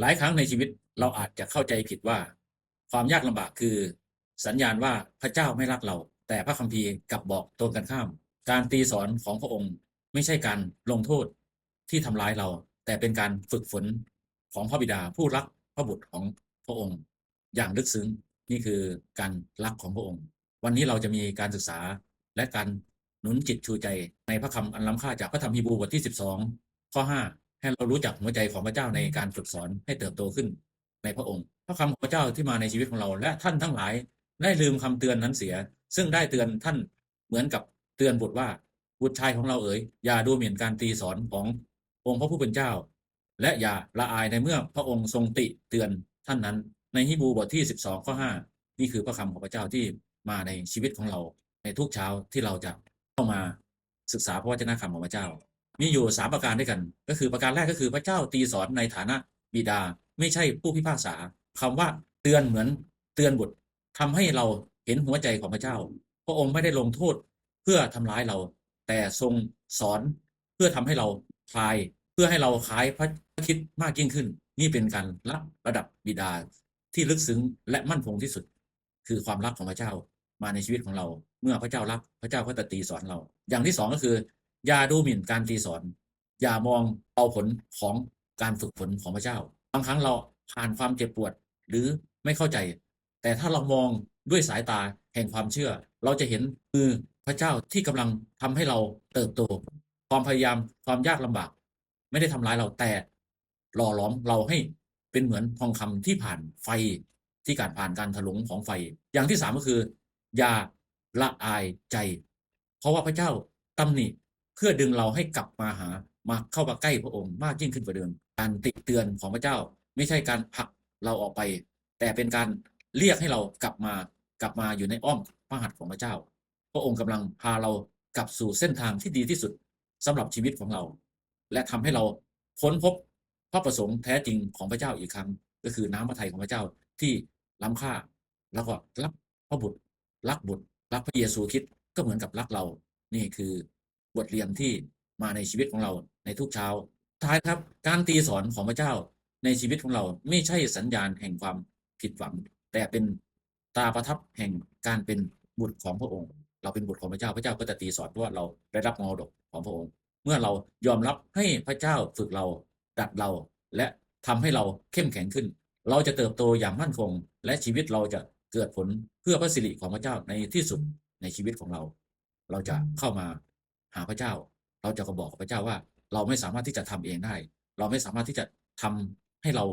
หลายครั้งในชีวิตเราอาจจะเข้าใจผิดว่าความยากลำบากคือสัญญาณว่าพระเจ้าไม่รักเราแต่พระคัมภีร์กลับบอกตรงกันข้ามการตีสอนของพระองค์ไม่ใช่การลงโทษที่ทำร้ายเราแต่เป็นการฝึกฝนของพระบิดาผู้รักพระบุตรของพระองค์อย่างลึกซึ้งนี่คือการรักของพระองค์วันนี้เราจะมีการศึกษาและการหนุนจิตชูใจในพระคำอันล้ำค่าจากพระธรรมฮีบรูบทที่12ข้อ5ให้เรารู้จักหัวใจของพระเจ้าในการฝึกสอนให้เติบโตขึ้นในพระองค์พระคำของพระเจ้าที่มาในชีวิตของเราและท่านทั้งหลายได้ลืมคำเตือนนั้นเสียซึ่งได้เตือนท่านเหมือนกับเตือนบุตรว่าบุตรชายของเราเอ๋ยอย่าดูหมิ่นการตีสอนขององค์พระผู้เป็นเจ้าและอย่าละอายในเมื่อพระองค์ทรงติเตือนท่านนั้นในฮีบรูบทที่12ข้อ5นี่คือพระคำของพระเจ้าที่มาในชีวิตของเราในทุกเช้าที่เราจะเข้ามาศึกษาพระวจนะคำของพระเจ้า มีอยู่3ประการด้วยกันก็คือประการแรกก็คือพระเจ้าตีสอนในฐานะบิดาไม่ใช่ผู้พิพากษาคำว่าเตือนเหมือนเตือนบุตรทำให้เราเห็นหัวใจของพระเจ้าพระองค์ไม่ได้ลงโทษเพื่อทำร้ายเราแต่ทรงสอนเพื่อทำให้เราคลายเพื่อให้เราคล้ายพระคริสต์มากยิ่งขึ้นนี่เป็นการรักระดับบิดาที่ลึกซึ้งและมั่นคงที่สุดคือความรักของพระเจ้ามาในชีวิตของเราเมื่อพระเจ้ารักพระเจ้าก็จะตีสอนเราอย่างที่สองก็คืออย่าดูหมิ่นการตีสอนอย่ามองเอาผลของการฝึกฝนของพระเจ้าบางครั้งเราผ่านความเจ็บปวดหรือไม่เข้าใจแต่ถ้าเรามองด้วยสายตาแห่งความเชื่อเราจะเห็นมือพระเจ้าที่กำลังทำให้เราเติบโตความพยายามความยากลำบากไม่ได้ทำร้ายเราแต่หล่อหลอมเราให้เป็นเหมือนทองคำที่ผ่านไฟที่การผ่านการถลุงของไฟอย่างที่สามก็คืออย่าละอายใจเพราะว่าพระเจ้าตำหนิเพื่อดึงเราให้กลับมาหามาเข้ามาใกล้พระองค์มากยิ่งขึ้นกว่าเดิมการติเตือนของพระเจ้าไม่ใช่การผลักเราออกไปแต่เป็นการเรียกให้เรากลับมาอยู่ในอ้อมพระหัตถ์ของพระเจ้าพระองค์กำลังพาเรากลับสู่เส้นทางที่ดีที่สุดสำหรับชีวิตของเราและทำให้เราค้นพบพระประสงค์แท้จริงของพระเจ้าอีกครั้งก็คือน้ำพระทัยของพระเจ้าที่ล้ำค่าแล้วก็รักพระบุตรรักบุตรรักพระเยซูคริสต์ก็เหมือนกับรักเรานี่คือบทเรียนที่มาในชีวิตของเราในทุกเช้าท้ายครับการตีสอนของพระเจ้าในชีวิตของเราไม่ใช่สัญญาณแห่งความผิดหวังแต่เป็นตราประทับแห่งการเป็นบุตรของพระองค์เราเป็นบุตรของพระเจ้าพระเจ้าก็จะตีสอนเพราะว่าเราได้รับมรดกของพระองค์เมื่อเรายอมรับให้พระเจ้าฝึกเราดัดเราและทำให้เราเข้มแข็งขึ้นเราจะเติบโตอย่างมั่นคงและชีวิตเราจะเกิดผลเพื่อพระสิริของพระเจ้าในที่สุดในชีวิตของเราเราจะเข้ามาหาพระเจ้าเราจะบอกกับพระเจ้าว่าเราไม่สามารถที่จะทำเองได้เราไม่สามารถที่จะทำให้เรา